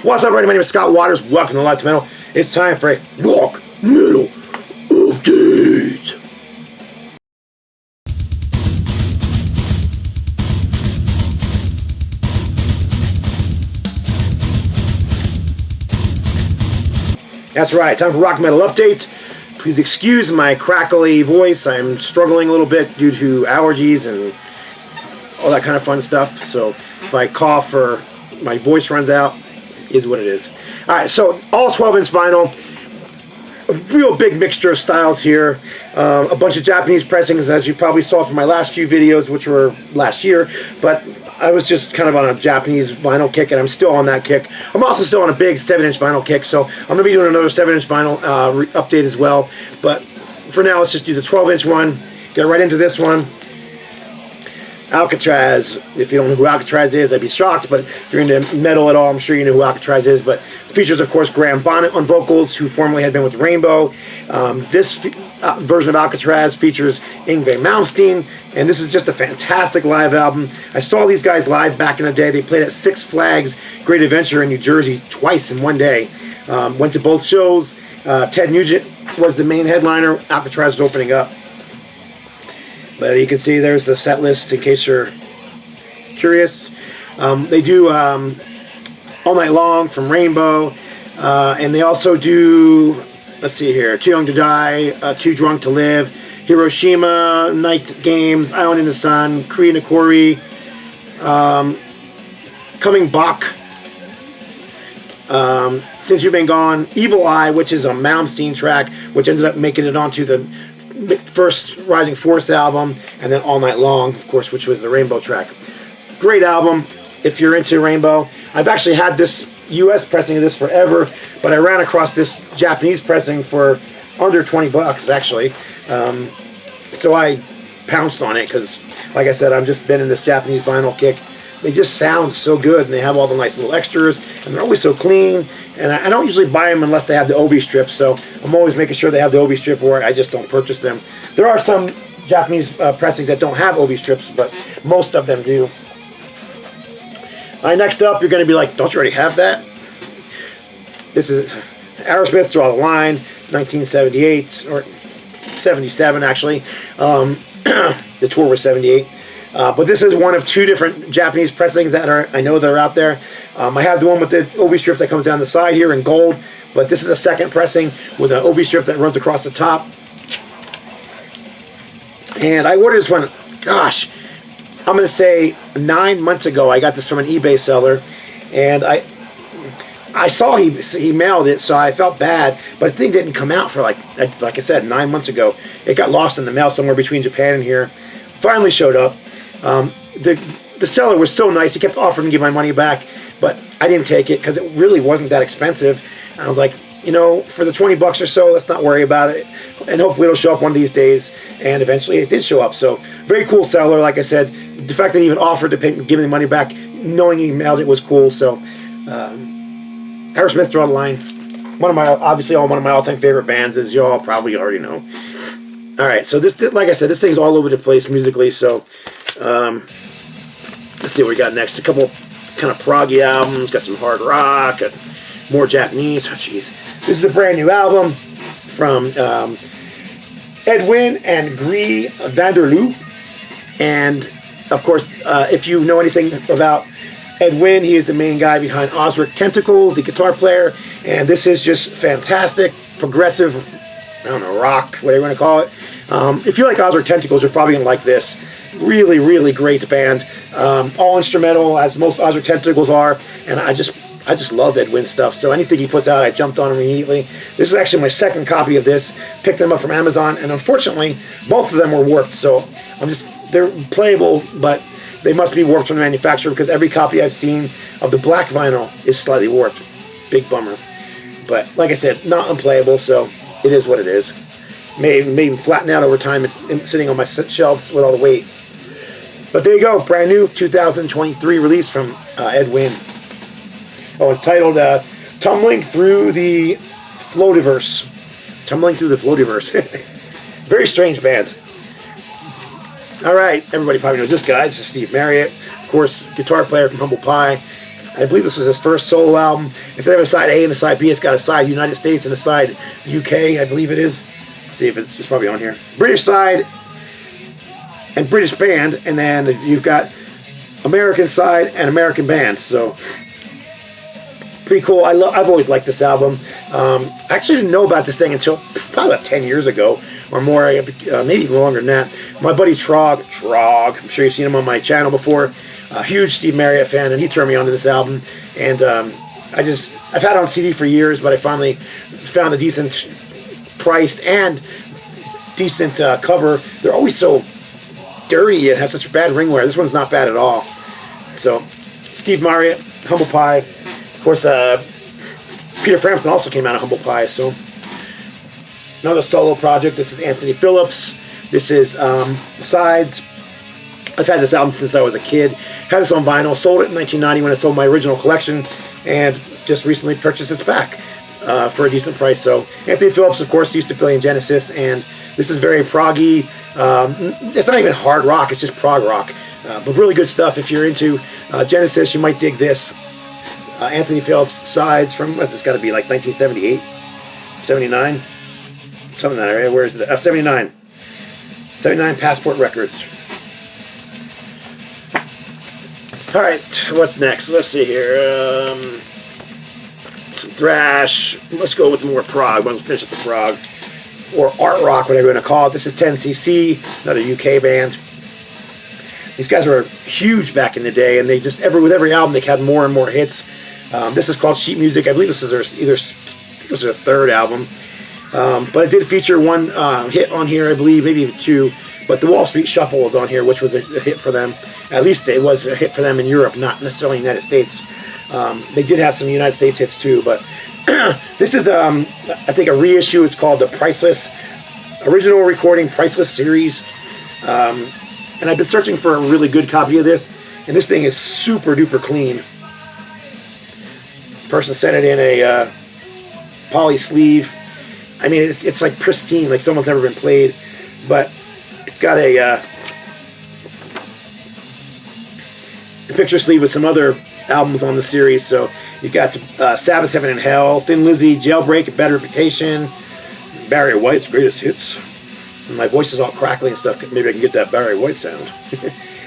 What's up, everybody? My name is Scott Waters. Welcome to Live to Metal. It's time for a Rock Metal Update. That's right, time for Rock Metal Updates. Please excuse my crackly voice. I'm struggling a little bit due to allergies and all that kind of fun stuff. So if I cough or my voice runs out, is what it is. Alright, so all 12-inch vinyl. A real big mixture of styles here. A bunch of Japanese pressings, as you probably saw from my last few videos, which were last year. But I was just kind of on a Japanese vinyl kick, and I'm still on that kick. I'm also still on a big 7-inch vinyl kick, so I'm going to be doing another 7-inch vinyl update as well. But for now, let's just do the 12-inch one. Get right into this one. Alcatraz. If you don't know who Alcatraz is, I'd be shocked, but if you're into metal at all, I'm sure you know who Alcatraz is. But features, of course, Graham Bonnet on vocals, who formerly had been with Rainbow. This version of Alcatraz features Yngwie Malmsteen, and this is just a fantastic live album. I saw these guys live back in the day. They played at Six Flags Great Adventure in New Jersey twice in one day. Went to both shows. Ted Nugent was the main headliner. Alcatraz was opening up. But you can see there's the set list in case you're curious. They do All Night Long from Rainbow. And they also do, let's see here, Too Young to Die, Too Drunk to Live, Hiroshima, Night Games, Island in the Sun, Kree Nakori, Coming Back, Since You've Been Gone, Evil Eye, which is a Malmsteen track, which ended up making it onto the first Rising Force album, and then All Night Long, of course, which was the Rainbow track. Great album if you're into Rainbow. I've actually had this US pressing of this forever, but I ran across this Japanese pressing for under 20 bucks actually. So I pounced on it because, like I said, I've just been in this Japanese vinyl kick. They just sound so good, and they have all the nice little extras, and they're always so clean. And I don't usually buy them unless they have the obi strips, so I'm always making sure they have the obi strip, or I just don't purchase them. There are some Japanese pressings that don't have obi strips, but most of them do. All right, next up, you're going to be like, don't you already have that? This is Aerosmith, Draw the Line, 1978, or 77 actually. The tour was 78. But this is one of two different Japanese pressings that I know that are out there. I have the one with the obi strip that comes down the side here in gold, but this is a second pressing with an obi strip that runs across the top. And I ordered this one, gosh, I'm going to say 9 months ago. I got this from an eBay seller, and I saw he mailed it, so I felt bad, but the thing didn't come out for like I said, 9 months ago. It got lost in the mail somewhere between Japan and here. Finally showed up. The seller was so nice. He kept offering to give my money back, but I didn't take it because it really wasn't that expensive. I was like, you know, for the 20 bucks or so, let's not worry about it, and hopefully it'll show up one of these days. And eventually it did show up. So very cool seller. Like I said, the fact that he even offered to give me the money back, knowing he mailed it, was cool. So Aerosmith, Draw the Line, one of my all-time favorite bands, as y'all probably already know. All right, so this, like I said, this thing's all over the place musically. So let's see what we got next. A couple kind of proggy albums. Got some hard rock, more Japanese. Oh, jeez. This is a brand new album from Edwin and Grie Vanderloo. And of course, if you know anything about Edwin, he is the main guy behind Osric Tentacles, the guitar player. And this is just fantastic, progressive, I don't know, rock, whatever you want to call it. If you like Osric Tentacles, you're probably going to like this. Really, really great band. All instrumental, as most Osric Tentacles are. And I just love Edwin stuff. So anything he puts out, I jumped on immediately. This is actually my second copy of this. Picked them up from Amazon, and unfortunately, both of them were warped. So they're playable, but they must be warped from the manufacturer, because every copy I've seen of the black vinyl is slightly warped. Big bummer. But like I said, not unplayable, so it is what it is. May even flatten out over time. It's sitting on my shelves with all the weight. But there you go, brand new 2023 release from Edwin. Oh, it's titled Tumbling Through the Floativerse. Tumbling Through the Floativerse. Very strange band. All right, everybody probably knows this guy. This is Steve Marriott, of course, guitar player from Humble Pie. I believe this was his first solo album. Instead of a side A and a side B, it's got a side United States and a side UK, I believe it is. Let's see if it's probably on here. British side and British band, and then you've got American side and American band. So pretty cool. I've always liked this album. I actually didn't know about this thing until probably about 10 years ago or more, maybe even longer than that. My buddy Trog, I'm sure you've seen him on my channel before, a huge Steve Marriott fan, and he turned me onto this album. And I've had it on CD for years, but I finally found a decent priced and decent cover. They're always so dirty. It has such bad ringware. This one's not bad at all. So Steve Marriott, Humble Pie. Of course, Peter Frampton also came out of Humble Pie. So another solo project. This is Anthony Phillips. This is Sides. I've had this album since I was a kid. Had this on vinyl. Sold it in 1990 when I sold my original collection, and just recently purchased this back for a decent price. So Anthony Phillips, of course, used to play in Genesis, and this is very proggy. It's not even hard rock. It's just prog rock. But really good stuff. If you're into Genesis, you might dig this. Anthony Phillips, Sides, from, it's got to be like 1978, 79, something in that area. Where is it? 79. 79 Passport Records. All right, what's next? Let's see here. Some thrash. Let's go with more prog. Let's finish up the prog. Or art rock, whatever you want to call it. This is Tencc, another UK band. These guys were huge back in the day, and they just, with every album, they had more and more hits. This is called Sheet Music. I believe this was their third album. But it did feature one hit on here, I believe, maybe even two. But the Wall Street Shuffle was on here, which was a hit for them. At least it was a hit for them in Europe, not necessarily in the United States. They did have some United States hits too, but this is, I think, a reissue. It's called the Priceless, Original Recording Priceless Series. And I've been searching for a really good copy of this, and this thing is super duper clean. Person sent it in a poly sleeve. I mean, it's like pristine, like someone's never been played, but it's got a picture sleeve with some other albums on the series. So you've got Sabbath, Heaven and Hell, Thin Lizzy, Jailbreak, Bad Reputation, Barry White's Greatest Hits. And my voice is all crackly and stuff. Maybe I can get that Barry White sound.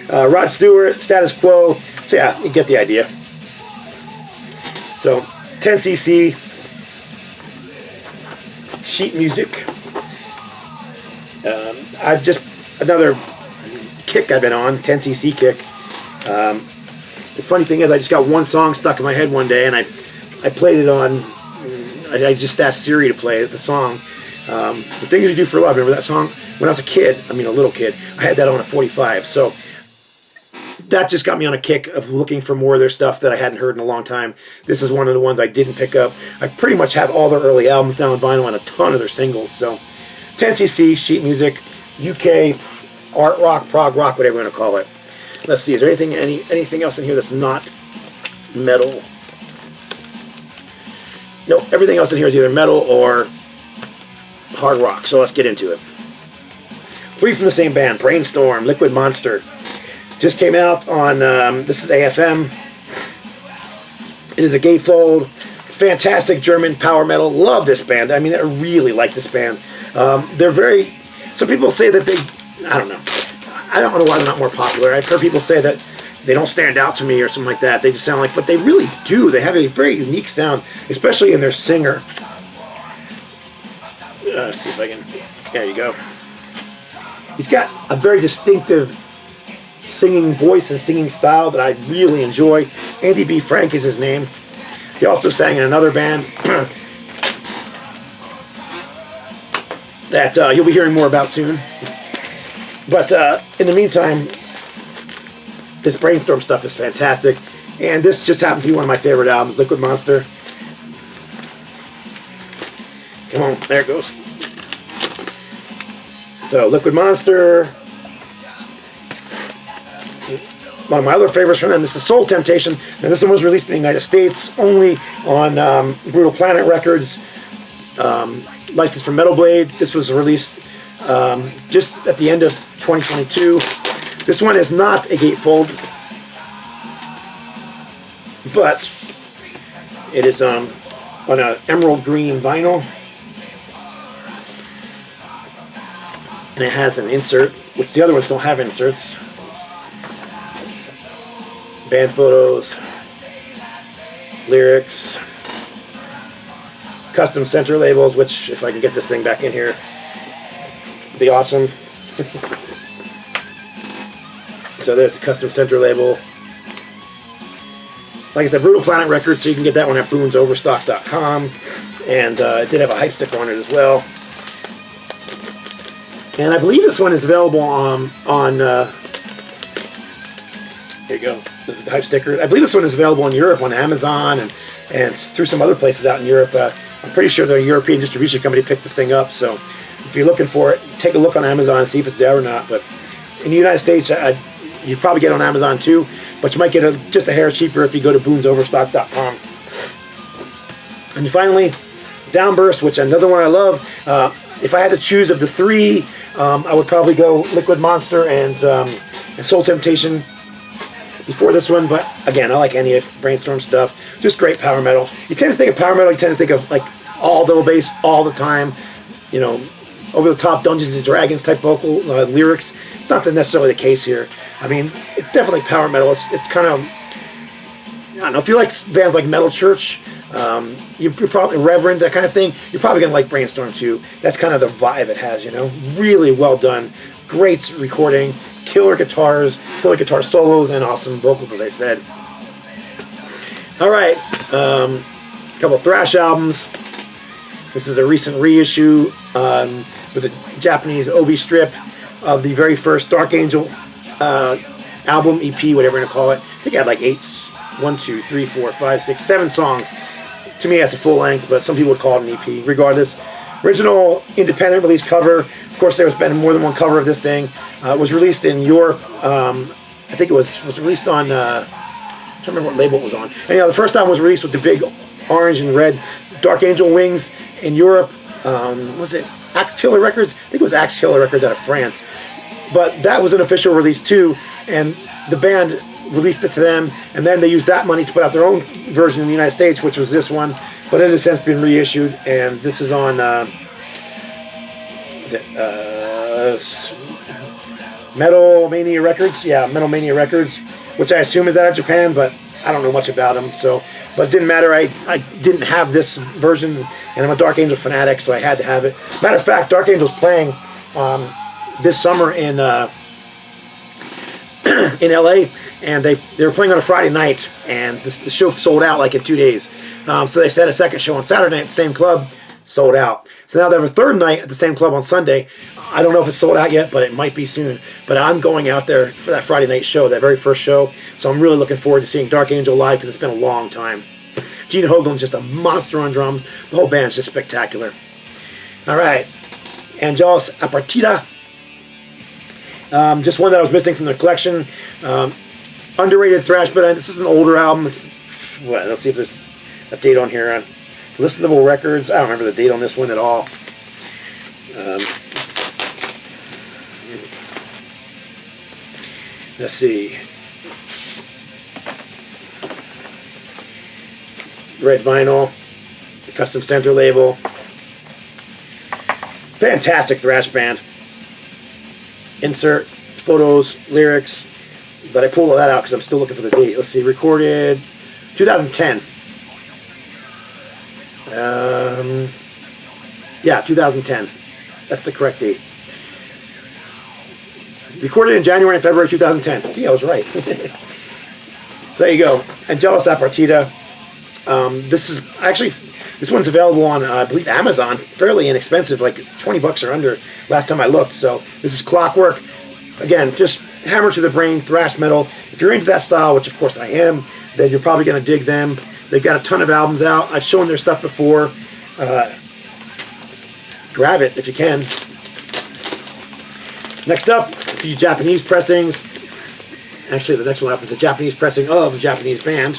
Rod Stewart, Status Quo. So yeah, you get the idea. So Tencc, Sheet Music. I've just, another kick I've been on, Tencc kick. The funny thing is, I just got one song stuck in my head one day, and I played it on, I just asked Siri to play the song. The Things You Do for Love. Remember that song? When I was a kid, I mean a little kid, I had that on a 45. So that just got me on a kick of looking for more of their stuff that I hadn't heard in a long time. This is one of the ones I didn't pick up. I pretty much have all their early albums down on vinyl and a ton of their singles. So Tencc, Sheet Music, UK, art rock, prog rock, whatever you want to call it. Let's see, is there anything else in here that's not metal? Nope, everything else in here is either metal or hard rock, so let's get into it. Three from the same band, Brainstorm, Liquid Monster. Just came out on, this is AFM. It is a gatefold, fantastic German power metal. Love this band. I mean, I really like this band. They're very, some people say that they, I don't know. I don't know why they're not more popular. I've heard people say that they don't stand out to me or something like that. They just sound like, but they really do. They have a very unique sound, especially in their singer. Let's see if I can, there you go. He's got a very distinctive singing voice and singing style that I really enjoy. Andy B. Frank is his name. He also sang in another band that you'll be hearing more about soon. But in the meantime, this Brainstorm stuff is fantastic. And this just happens to be one of my favorite albums, Liquid Monster. Come on, there it goes. So, Liquid Monster. One of my other favorites from them, this is Soul Temptation. And this one was released in the United States, only on Brutal Planet Records. Licensed from Metal Blade. This was released just at the end of 2022. This one is not a gatefold, but it is on an emerald green vinyl, and it has an insert, which the other ones don't have inserts. Band photos, lyrics, custom center labels, which if I can get this thing back in here, would be awesome. So there's the custom center label. Like I said, Brutal Planet Records, so you can get that one at boonsoverstock.com. And it did have a hype sticker on it as well. And I believe this one is available on there you go, the hype sticker. I believe this one is available in Europe on Amazon and through some other places out in Europe. I'm pretty sure the European distribution company picked this thing up. So if you're looking for it, take a look on Amazon and see if it's there or not. But in the United States, you probably get it on Amazon too, but you might get it just a hair cheaper if you go to boonsoverstock.com. And finally, Downburst, which another one I love. If I had to choose of the three, I would probably go Liquid Monster and Soul Temptation before this one. But again, I like any of Brainstorm stuff. Just great power metal. You tend to think of power metal, you tend to think of like all double bass all the time. You know, over the top Dungeons and Dragons type vocal lyrics. It's not necessarily the case here. I mean, it's definitely power metal. It's kind of, I don't know, if you like bands like Metal Church, you're probably Reverend, that kind of thing, you're probably going to like Brainstorm too. That's kind of the vibe it has, you know. Really well done. Great recording. Killer guitars, killer guitar solos, and awesome vocals, as I said. All right. A couple thrash albums. This is a recent reissue with a Japanese Obi strip of the very first Dark Angel album, EP, whatever you want to call it. I think it had like 7 songs. To me, that's a full length, but some people would call it an EP. Regardless, original independent release cover. Of course, there's been more than one cover of this thing. It was released in Europe. I think it was released on. I don't remember what label it was on. Anyhow, the first time was released with the big orange and red Dark Angel wings in Europe. Was it Axe Killer Records? I think it was Axe Killer Records out of France. But that was an official release too, and the band released it to them, and then they used that money to put out their own version in the United States, which was this one. But it has since been reissued, and this is on Metal Mania Records? Yeah, Metal Mania Records, which I assume is out of Japan, but I don't know much about them. So, but it didn't matter. I didn't have this version, and I'm a Dark Angel fanatic, so I had to have it. Matter of fact, Dark Angel's playing this summer in LA, and they were playing on a Friday night, and the show sold out like in 2 days. So they set a second show on Saturday at the same club, sold out. So now they have a third night at the same club on Sunday. I don't know if it's sold out yet, but it might be soon. But I'm going out there for that Friday night show, that very first show. So I'm really looking forward to seeing Dark Angel live because it's been a long time. Gene Hoglan's just a monster on drums. The whole band's just spectacular. All right, Angelus Apartita. Just one that I was missing from the collection. Underrated thrash, but this is an older album. Let's see if there's a date on here. Listenable Records. I don't remember the date on this one at all. Let's see. Red vinyl. Custom center label. Fantastic thrash band. Insert, photos, lyrics. But I pulled all that out because I'm still looking for the date. Let's see. Recorded 2010. Yeah, 2010. That's the correct date. Recorded in January and February 2010. See, I was right. So there you go. Angelus Apartita. This one's available on, I believe, Amazon. Fairly inexpensive, like $20 or under last time I looked. So this is Clockwork. Again, just hammer to the brain, thrash metal. If you're into that style, which of course I am, then you're probably going to dig them. They've got a ton of albums out. I've shown their stuff before. Grab it if you can. Next up, a few Japanese pressings. Actually, the next one up is a Japanese pressing of a Japanese band,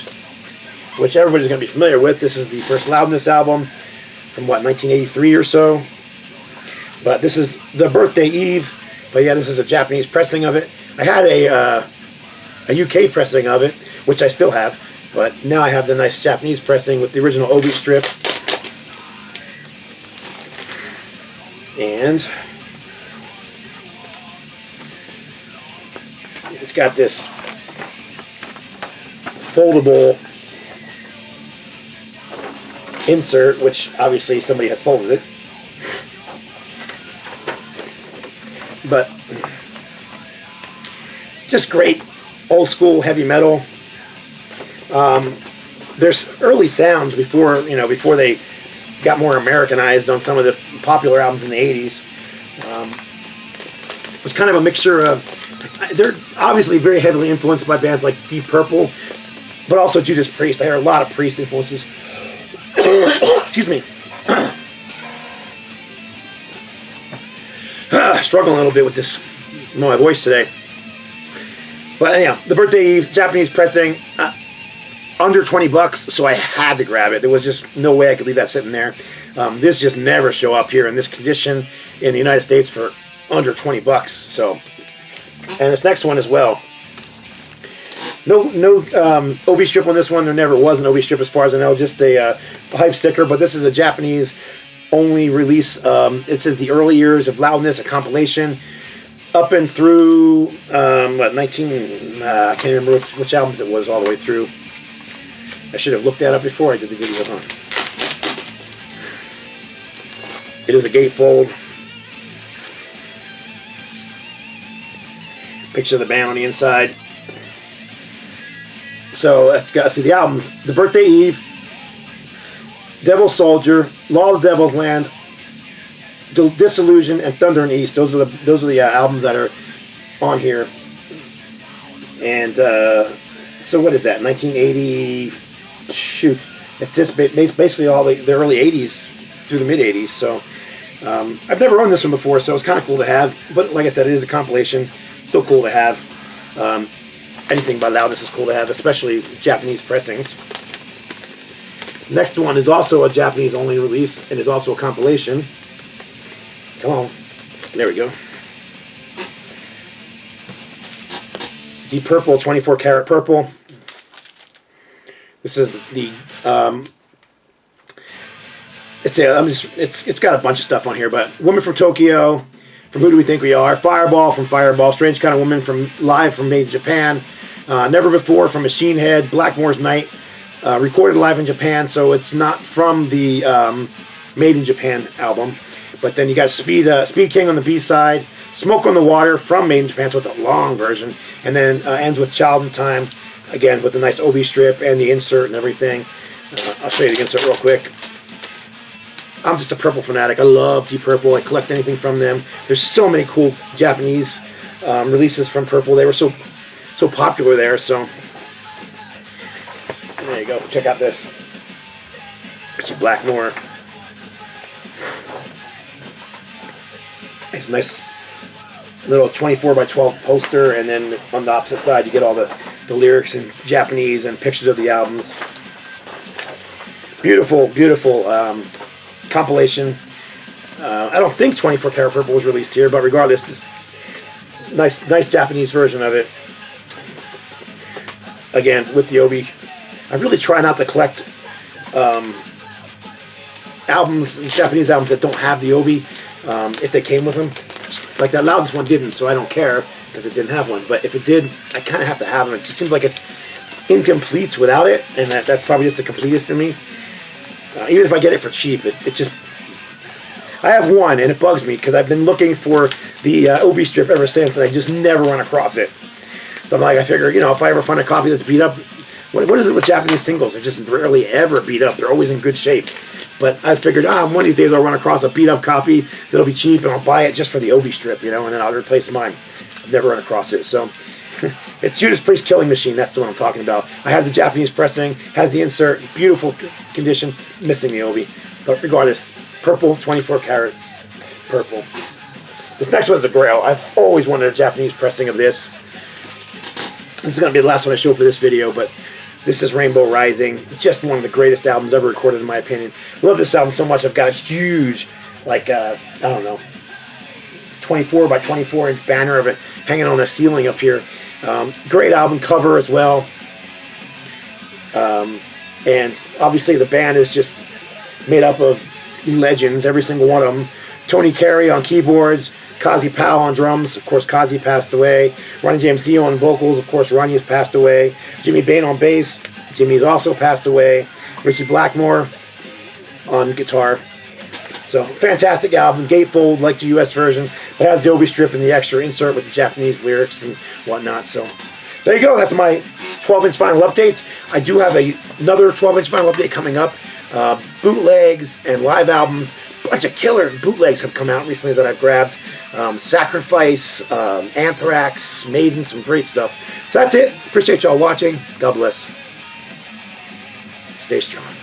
which everybody's going to be familiar with. This is the first Loudness album from, 1983 or so. But this is the Birthday Eve. But yeah, this is a Japanese pressing of it. I had a UK pressing of it, which I still have. But now I have the nice Japanese pressing with the original obi strip. And it's got this foldable insert, which obviously somebody has folded it. But just great old school heavy metal. There's early sounds before they got more Americanized on some of the popular albums in the 80s. It was kind of a mixture of, they're obviously very heavily influenced by bands like Deep Purple, but also Judas Priest. I hear a lot of Priest influences. Excuse me. Struggling a little bit with this, my voice today. But anyhow, the Birthday Eve Japanese pressing, under 20 bucks, so I had to grab it. There was just no way I could leave that sitting there. This just never show up here in this condition in the United States for under 20 bucks. So, and this next one as well. No obi strip on this one. There never was an obi strip as far as I know. Just a hype sticker. But this is a Japanese only release. It says the early years of Loudness, a compilation up and through I can't remember which albums it was all the way through. I should have looked that up before I did the video. Huh? It is a gatefold. Picture of the band on the inside. So let's go see the albums. The Birthday Eve, Devil Soldier, Law of the Devil's Land, Disillusion, and Thunder in the East. Those are the albums that are on here. And so what is that? 1980. Shoot, it's just basically all the early 80s through the mid 80s. So I've never owned this one before, so it's kind of cool to have. But like I said, it is a compilation. Still cool to have. Anything by Loudness is cool to have, especially Japanese pressings. Next one is also a Japanese only release and is also a compilation. Come on. There we go. Deep Purple, 24 Karat Purple. This is the it's got a bunch of stuff on here, but Woman from Tokyo, from Who Do We Think We Are, Fireball from Fireball, Strange Kind of Woman from Live from Made in Japan, Never Before from Machine Head, Blackmore's Night, recorded live in Japan, so it's not from the Made in Japan album. But then you got Speed King on the B side, Smoke on the Water from Made in Japan, so it's a long version, and then ends with Child in Time. Again, with the nice obi strip and the insert and everything. I'll show you the insert real quick. I'm just a Purple fanatic. I love Deep Purple. I collect anything from them. There's so many cool Japanese releases from Purple. They were so popular there. So there you go. Check out this. It's your Blackmore. It's a nice little 24 by 12 poster, and then on the opposite side you get all the lyrics in Japanese and pictures of the albums. Beautiful, beautiful compilation. I don't think 24 Karat Purple was released here, but regardless, nice Japanese version of it. Again, with the obi. I really try not to collect Japanese albums that don't have the obi, if they came with them. Like that Loudness one didn't, so I don't care because it didn't have one. But if it did, I kind of have to have them. It just seems like it's incomplete without it, and that's probably just the completest to me. Even if I get it for cheap, it just... I have one, and it bugs me because I've been looking for the obi strip ever since, and I just never run across it. So I'm like, I figure, if I ever find a copy that's beat up... What is it with Japanese singles? They're just rarely ever beat up. They're always in good shape. But I figured, one of these days I'll run across a beat-up copy that'll be cheap, and I'll buy it just for the obi strip, and then I'll replace mine. I've never run across it. So it's Judas Priest Killing Machine. That's the one I'm talking about. I have the Japanese pressing, has the insert, beautiful condition, missing the obi. But regardless, Purple, 24 Karat Purple. This next one is a grail. I've always wanted a Japanese pressing of this. This is going to be the last one I show for this video, but this is Rainbow Rising. Just one of the greatest albums ever recorded, in my opinion. Love this album so much. I've got a huge, I don't know, 24 by 24 inch banner of it hanging on the ceiling up here. Great album cover as well. And obviously the band is just made up of legends, every single one of them. Tony Carey on keyboards, Kazi Powell on drums, of course Kazi passed away. Ronnie James Dio on vocals, of course Ronnie has passed away. Jimmy Bain on bass, Jimmy's also passed away. Richie Blackmore on guitar. So, fantastic album. Gatefold, like the US version, but has the Obi strip and the extra insert with the Japanese lyrics and whatnot. So, there you go. That's my 12-inch vinyl updates. I do have another 12-inch vinyl update coming up. Bootlegs and live albums. A bunch of killer bootlegs have come out recently that I've grabbed. Sacrifice, Anthrax, Maiden, some great stuff. So that's it. Appreciate y'all watching. God bless. Stay strong.